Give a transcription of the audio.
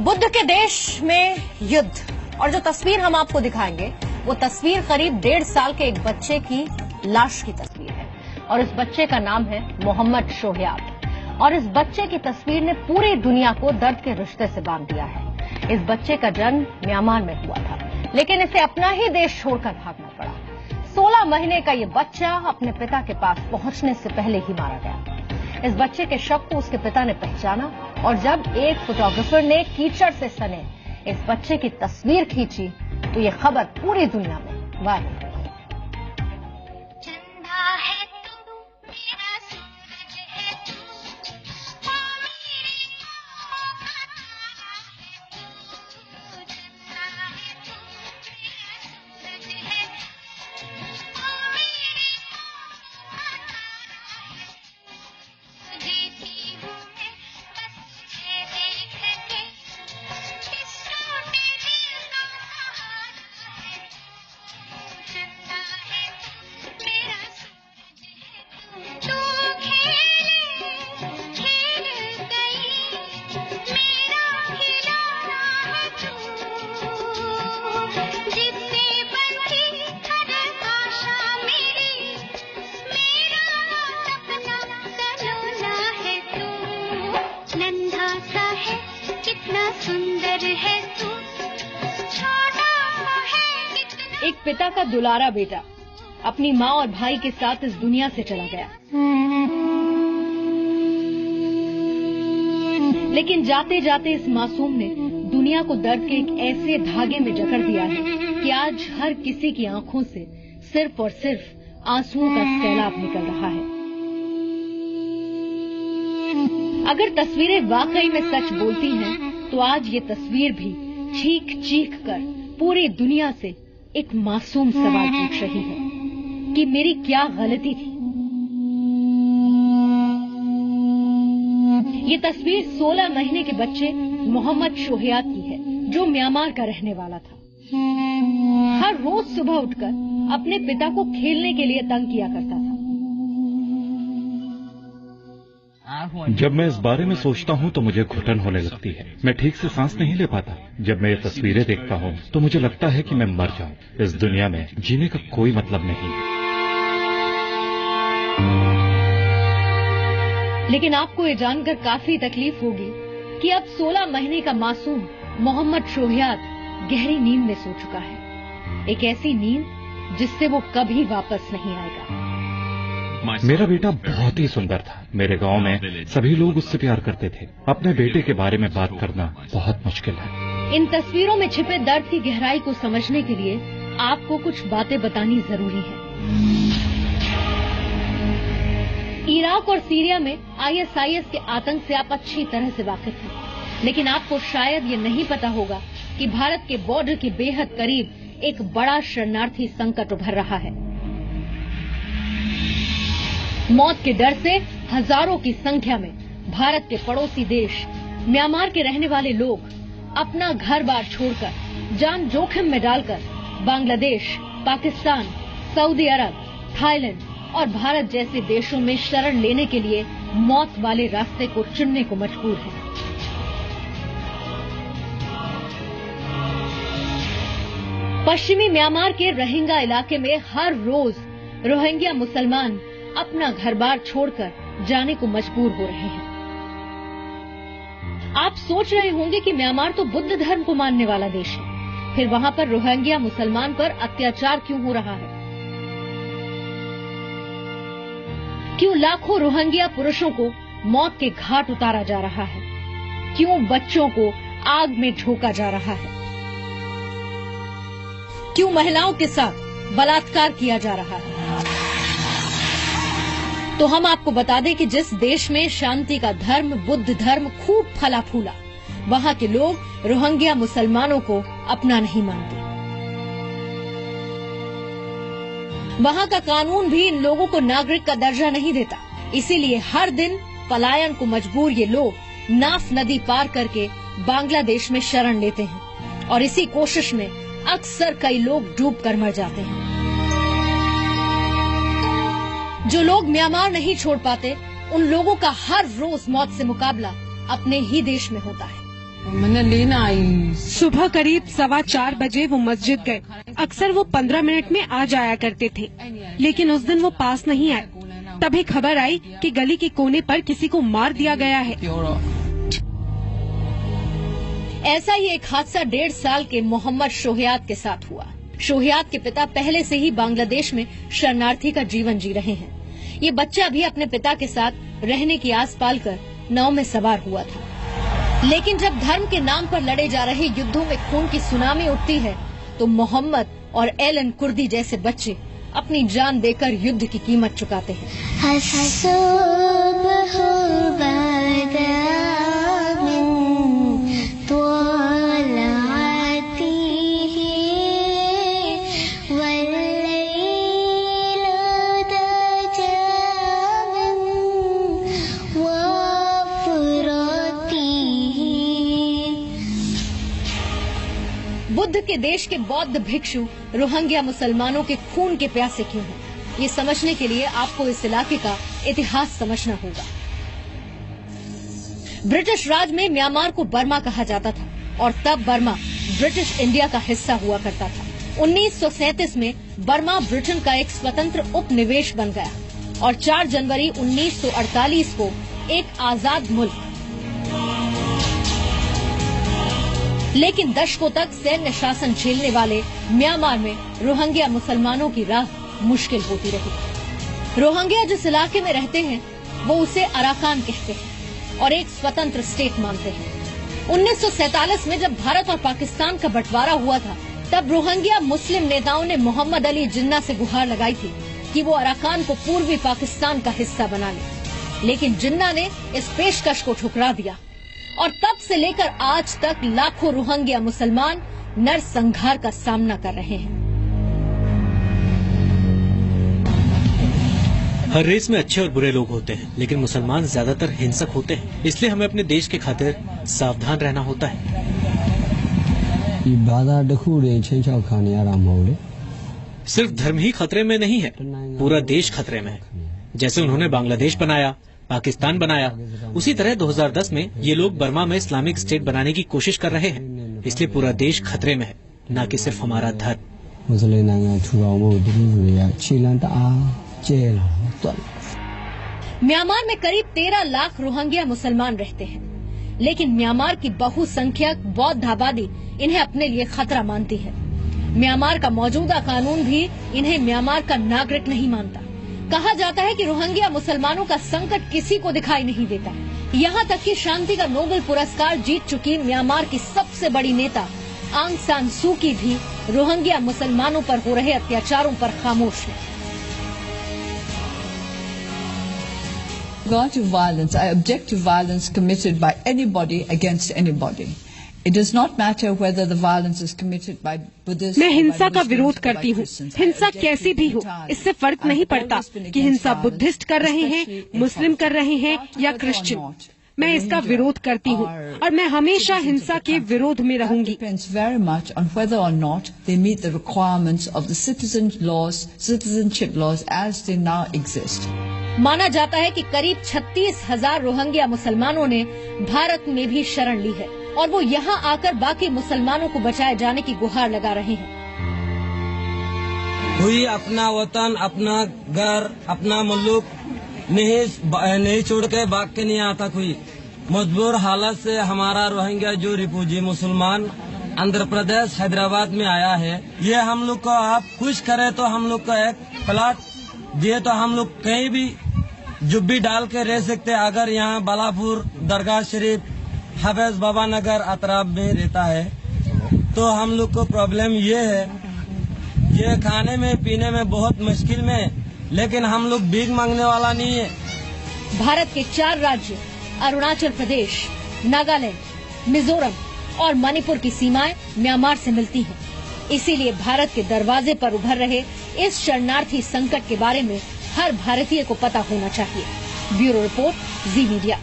बुद्ध के देश में युद्ध, और जो तस्वीर हम आपको दिखाएंगे वो तस्वीर करीब 1.5 साल के एक बच्चे की लाश की तस्वीर है। और इस बच्चे का नाम है मोहम्मद शोहयाब। और इस बच्चे की तस्वीर ने पूरी दुनिया को दर्द के रिश्ते से बांध दिया है। इस बच्चे का जन्म म्यांमार में हुआ था, लेकिन इसे अपना ही देश छोड़कर भागना पड़ा। 16 महीने का ये बच्चा अपने पिता के पास पहुंचने से पहले ही मारा गया। इस बच्चे के शव को उसके पिता ने पहचाना, और जब एक फोटोग्राफर ने कीचड़ से सने इस बच्चे की तस्वीर खींची तो ये खबर पूरी दुनिया में वायरल हो गई। एक पिता का दुलारा बेटा अपनी माँ और भाई के साथ इस दुनिया से चला गया, लेकिन जाते जाते इस मासूम ने दुनिया को दर्द के एक ऐसे धागे में जकड़ दिया है कि आज हर किसी की आंखों से सिर्फ और सिर्फ आंसुओं का सैलाब निकल रहा है। अगर तस्वीरें वाकई में सच बोलती हैं, तो आज ये तस्वीर भी चीख चीख कर पूरी दुनिया से एक मासूम सवाल पूछ रही है कि मेरी क्या गलती थी। ये तस्वीर 16 महीने के बच्चे मोहम्मद शोहयाब की है, जो म्यांमार का रहने वाला था। हर रोज सुबह उठकर अपने पिता को खेलने के लिए तंग किया करता था। जब मैं इस बारे में सोचता हूँ तो मुझे घुटन होने लगती है। मैं ठीक से सांस नहीं ले पाता। जब मैं ये तस्वीरें देखता हूँ तो मुझे लगता है कि मैं मर जाऊं। इस दुनिया में जीने का कोई मतलब नहीं। लेकिन आपको ये जानकर काफी तकलीफ होगी कि अब 16 महीने का मासूम मोहम्मद शोहयाब गहरी नींद में सो चुका है। एक ऐसी नींद जिससे वो कभी वापस नहीं आएगा। मेरा बेटा बहुत ही सुंदर था। मेरे गांव में सभी लोग उससे प्यार करते थे। अपने बेटे के बारे में बात करना बहुत मुश्किल है। इन तस्वीरों में छिपे दर्द की गहराई को समझने के लिए आपको कुछ बातें बतानी जरूरी है। इराक और सीरिया में ISIS के आतंक से आप अच्छी तरह से वाकिफ हैं, लेकिन आपको शायद ये नहीं पता होगा कि भारत के बॉर्डर के बेहद करीब एक बड़ा शरणार्थी संकट उभर रहा है। मौत के डर से हजारों की संख्या में भारत के पड़ोसी देश म्यांमार के रहने वाले लोग अपना घर बार छोड़कर, जान जोखिम में डालकर बांग्लादेश, पाकिस्तान, सऊदी अरब, थाईलैंड और भारत जैसे देशों में शरण लेने के लिए मौत वाले रास्ते को चुनने को मजबूर हैं। पश्चिमी म्यांमार के रोहिंग्या इलाके में हर रोज रोहिंग्या मुसलमान अपना घर बार छोड़कर जाने को मजबूर हो रहे हैं। आप सोच रहे होंगे कि म्यांमार तो बुद्ध धर्म को मानने वाला देश है, फिर वहां पर रोहिंग्या मुसलमान पर अत्याचार क्यों हो रहा है? क्यों लाखों रोहिंग्या पुरुषों को मौत के घाट उतारा जा रहा है? क्यों बच्चों को आग में झोंका जा रहा है? क्यों महिलाओं के साथ बलात्कार किया जा रहा है? तो हम आपको बता दें कि जिस देश में शांति का धर्म बुद्ध धर्म खूब फला फूला, वहां के लोग रोहिंग्या मुसलमानों को अपना नहीं मानते। वहां का कानून भी इन लोगों को नागरिक का दर्जा नहीं देता। इसीलिए हर दिन पलायन को मजबूर ये लोग नाफ नदी पार करके बांग्लादेश में शरण लेते हैं, और इसी कोशिश में अक्सर कई लोग डूब कर मर जाते हैं। जो लोग म्यांमार नहीं छोड़ पाते, उन लोगों का हर रोज मौत से मुकाबला अपने ही देश में होता है। मैंने लेना आई। सुबह करीब 4:15 बजे वो मस्जिद गए। अक्सर वो 15 मिनट में आ जाया करते थे, लेकिन उस दिन वो पास नहीं आए। तभी खबर आई कि गली के कोने पर किसी को मार दिया गया है। ऐसा ही एक हादसा 1.5 साल के मोहम्मद शोहयात के साथ हुआ। शोहयात के पिता पहले से ही बांग्लादेश में शरणार्थी का जीवन जी रहे हैं। ये बच्चा भी अपने पिता के साथ रहने की आस पालकर नाव में सवार हुआ था, लेकिन जब धर्म के नाम पर लड़े जा रहे युद्धों में खून की सुनामी उठती है तो मोहम्मद और एलन कुर्दी जैसे बच्चे अपनी जान देकर युद्ध की कीमत चुकाते हैं। बुद्ध के देश के बौद्ध भिक्षु रोहिंग्या मुसलमानों के खून के प्यासे क्यों हैं? ये समझने के लिए आपको इस इलाके का इतिहास समझना होगा। ब्रिटिश राज में म्यांमार को बर्मा कहा जाता था और तब बर्मा ब्रिटिश इंडिया का हिस्सा हुआ करता था। 1937 में बर्मा ब्रिटेन का एक स्वतंत्र उपनिवेश बन गया और 4 जनवरी 1948 को एक आजाद मुल्क। लेकिन दशकों तक सैन्य शासन झेलने वाले म्यांमार में रोहिंग्या मुसलमानों की राह मुश्किल होती रही। रोहिंग्या जिस इलाके में रहते हैं वो उसे अराकान कहते हैं और एक स्वतंत्र स्टेट मानते हैं। 1947 में जब भारत और पाकिस्तान का बंटवारा हुआ था तब रोहिंग्या मुस्लिम नेताओं ने मोहम्मद अली जिन्ना से गुहार लगाई थी कि वो अराकान को पूर्वी पाकिस्तान का हिस्सा बना ले, लेकिन जिन्ना ने इस पेशकश को ठुकरा दिया और तब से लेकर आज तक लाखों रोहिंग्या मुसलमान नरसंहार का सामना कर रहे हैं। हर रेस में अच्छे और बुरे लोग होते हैं, लेकिन मुसलमान ज्यादातर हिंसक होते हैं। इसलिए हमें अपने देश के खातिर सावधान रहना होता है। सिर्फ धर्म ही खतरे में नहीं है, पूरा देश खतरे में है। जैसे उन्होंने बांग्लादेश बनाया, पाकिस्तान बनाया, उसी तरह 2010 में ये लोग बर्मा में इस्लामिक स्टेट बनाने की कोशिश कर रहे हैं। इसलिए पूरा देश खतरे में है, न कि सिर्फ हमारा धर्म। म्यांमार में करीब 13 लाख रोहिंग्या मुसलमान रहते हैं, लेकिन म्यांमार की बहुसंख्यक बौद्ध आबादी इन्हें अपने लिए खतरा मानती है। म्यांमार का मौजूदा कानून भी इन्हें म्यांमार का नागरिक नहीं मानता। कहा जाता है कि रोहिंग्या मुसलमानों का संकट किसी को दिखाई नहीं देता। यहाँ तक कि शांति का नोबेल पुरस्कार जीत चुकी म्यांमार की सबसे बड़ी नेता आंग सान सू की भी रोहिंग्या मुसलमानों पर हो रहे अत्याचारों पर खामोश है। To violence. I object to violence committed by anybody against anybody. It does not matter whether the violence is committed by Buddhists. मैं हिंसा का विरोध करती हूँ। हिंसा कैसी भी हो, इससे फर्क नहीं पड़ता कि हिंसा बुद्धिस्ट कर रहे हैं, मुस्लिम कर रहे हैं या क्रिश्चियन। मैं इसका विरोध करती हूँ और मैं हमेशा हिंसा के विरोध में रहूंगी। Depends very much on whether or not they meet the requirements of the citizenship laws as they now exist. माना जाता है कि करीब 36,000 रोहिंग्या मुसलमानों ने भारत में भी शरण ली है और वो यहाँ आकर बाकी मुसलमानों को बचाए जाने की गुहार लगा रहे हैं। कोई अपना वतन, अपना घर, अपना मुल्क नहीं छोड़ के भाग के नहीं आता। कोई मजबूर हालत से हमारा रोहिंग्या जो रिफ्यूजी मुसलमान आंध्र प्रदेश हैदराबाद में आया है, ये हम लोग को आप खुश करे तो हम लोग को एक प्लाट दिए तो हम लोग कहीं भी जुब्बी डाल के रह सकते। अगर यहाँ बालापुर, दरगाह शरीफ, हाफिज बाबा नगर अतराब में रहता है तो हम लोग को प्रॉब्लम ये है, ये खाने में पीने में बहुत मुश्किल में, लेकिन हम लोग भीख मांगने वाला नहीं है। भारत के 4 राज्य अरुणाचल प्रदेश, नागालैंड, मिजोरम और मणिपुर की सीमाएं म्यांमार से मिलती हैं। इसीलिए भारत के दरवाजे पर उभर रहे इस शरणार्थी संकट के बारे में हर भारतीय को पता होना चाहिए। ब्यूरो रिपोर्ट, जी मीडिया।